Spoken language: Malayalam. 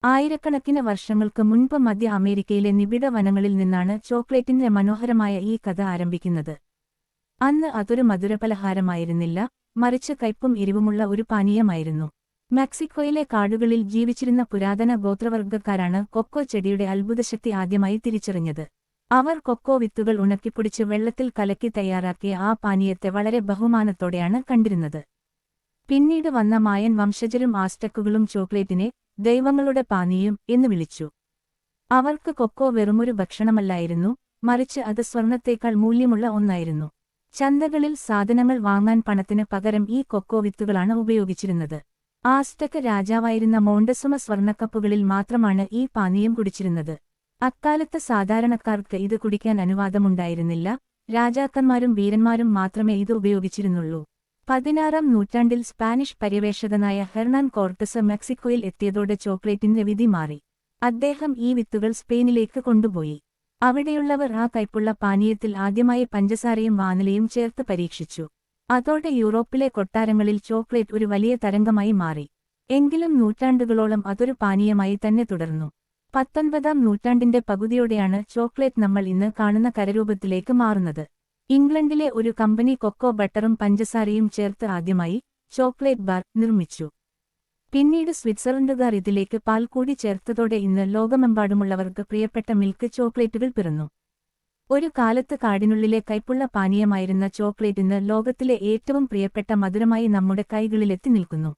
ആയിരക്കണക്കിന് വർഷങ്ങൾക്ക് മുൻപ് മധ്യ അമേരിക്കയിലെ നിബിഡ വനങ്ങളിൽ നിന്നാണ് ചോക്ലേറ്റിന്റെ മനോഹരമായ ഈ കഥ ആരംഭിക്കുന്നത്. അന്ന് അതൊരു മധുരപലഹാരമായിരുന്നില്ല, മറിച്ച് കയ്പും എരിവുമുള്ള ഒരു പാനീയമായിരുന്നു. മെക്സിക്കോയിലെ കാടുകളിൽ ജീവിച്ചിരുന്ന പുരാതന ഗോത്രവർഗ്ഗക്കാരാണ് കൊക്കോ ചെടിയുടെ അത്ഭുതശക്തി ആദ്യമായി തിരിച്ചറിഞ്ഞത്. അവർ കൊക്കോ വിത്തുകൾ ഉണക്കിപ്പൊടിച്ച് വെള്ളത്തിൽ കലക്കി തയ്യാറാക്കിയ ആ പാനീയത്തെ വളരെ ബഹുമാനത്തോടെയാണ് കണ്ടിരുന്നത്. പിന്നീട് വന്ന മായൻ വംശജരും ആസ്റ്റക്കുകളും ചോക്ലേറ്റിനെ ദൈവങ്ങളുടെ പാനീയം എന്ന് വിളിച്ചു. അവർക്ക് കൊക്കോ വെറുമൊരു ഭക്ഷണമല്ലായിരുന്നു, മറിച്ച് അത് സ്വർണത്തേക്കാൾ മൂല്യമുള്ള ഒന്നായിരുന്നു. ചന്തകളിൽ സാധനങ്ങൾ വാങ്ങാൻ പണത്തിന് പകരം ഈ കൊക്കോ വിത്തുകളാണ് ഉപയോഗിച്ചിരുന്നത്. ആസ്റ്റക്ക് രാജാവായിരുന്ന മോണ്ടെസുമ സ്വർണക്കപ്പുകളിൽ മാത്രമാണ് ഈ പാനീയം കുടിച്ചിരുന്നത്. അക്കാലത്ത് സാധാരണക്കാർക്ക് ഇത് കുടിക്കാൻ അനുവാദമുണ്ടായിരുന്നില്ല, രാജാക്കന്മാരും വീരന്മാരും മാത്രമേ ഇത് ഉപയോഗിച്ചിരുന്നുള്ളൂ. 16-ാം നൂറ്റാണ്ടിൽ സ്പാനിഷ് പര്യവേഷകനായ ഹെർണാൻ കോർട്ടസ് മെക്സിക്കോയിൽ എത്തിയതോടെ ചോക്ലേറ്റിന്റെ വിധി മാറി. അദ്ദേഹം ഈ വിത്തുകൾ സ്പെയിനിലേക്ക് കൊണ്ടുപോയി. അവിടെയുള്ളവർ ആ കയ്പുള്ള പാനീയത്തിൽ ആദ്യമായി പഞ്ചസാരയും വാനിലയും ചേർത്ത് പരീക്ഷിച്ചു. അതോടെ യൂറോപ്പിലെ കൊട്ടാരങ്ങളിൽ ചോക്ലേറ്റ് ഒരു വലിയ തരംഗമായി മാറി. എങ്കിലും നൂറ്റാണ്ടുകളോളം അതൊരു പാനീയമായി തന്നെ തുടർന്നു. 19-ാം നൂറ്റാണ്ടിന്റെ പകുതിയോടെയാണ് ചോക്ലേറ്റ് നമ്മൾ ഇന്ന് കാണുന്ന കരരൂപത്തിലേക്ക് മാറുന്നത്. ഇംഗ്ലണ്ടിലെ ഒരു കമ്പനി കൊക്കോ ബട്ടറും പഞ്ചസാരയും ചേർത്ത് ആദ്യമായി ചോക്ലേറ്റ് ബാർ നിർമ്മിച്ചു. പിന്നീട് സ്വിറ്റ്സർലൻഡുകാർ ഇതിലേക്ക് പാൽ കൂടി ചേർത്തതോടെ ഇന്ന് ലോകമെമ്പാടുമുള്ളവർക്ക് പ്രിയപ്പെട്ട മിൽക്ക് ചോക്ലേറ്റുകൾ പിറന്നു. ഒരു കാലത്ത് കാടിനുള്ളിലെ കയ്പുള്ള പാനീയമായിരുന്ന ചോക്ലേറ്റ് ഇന്ന് ലോകത്തിലെ ഏറ്റവും പ്രിയപ്പെട്ട മധുരമായി നമ്മുടെ കൈകളിലെത്തി നിൽക്കുന്നു.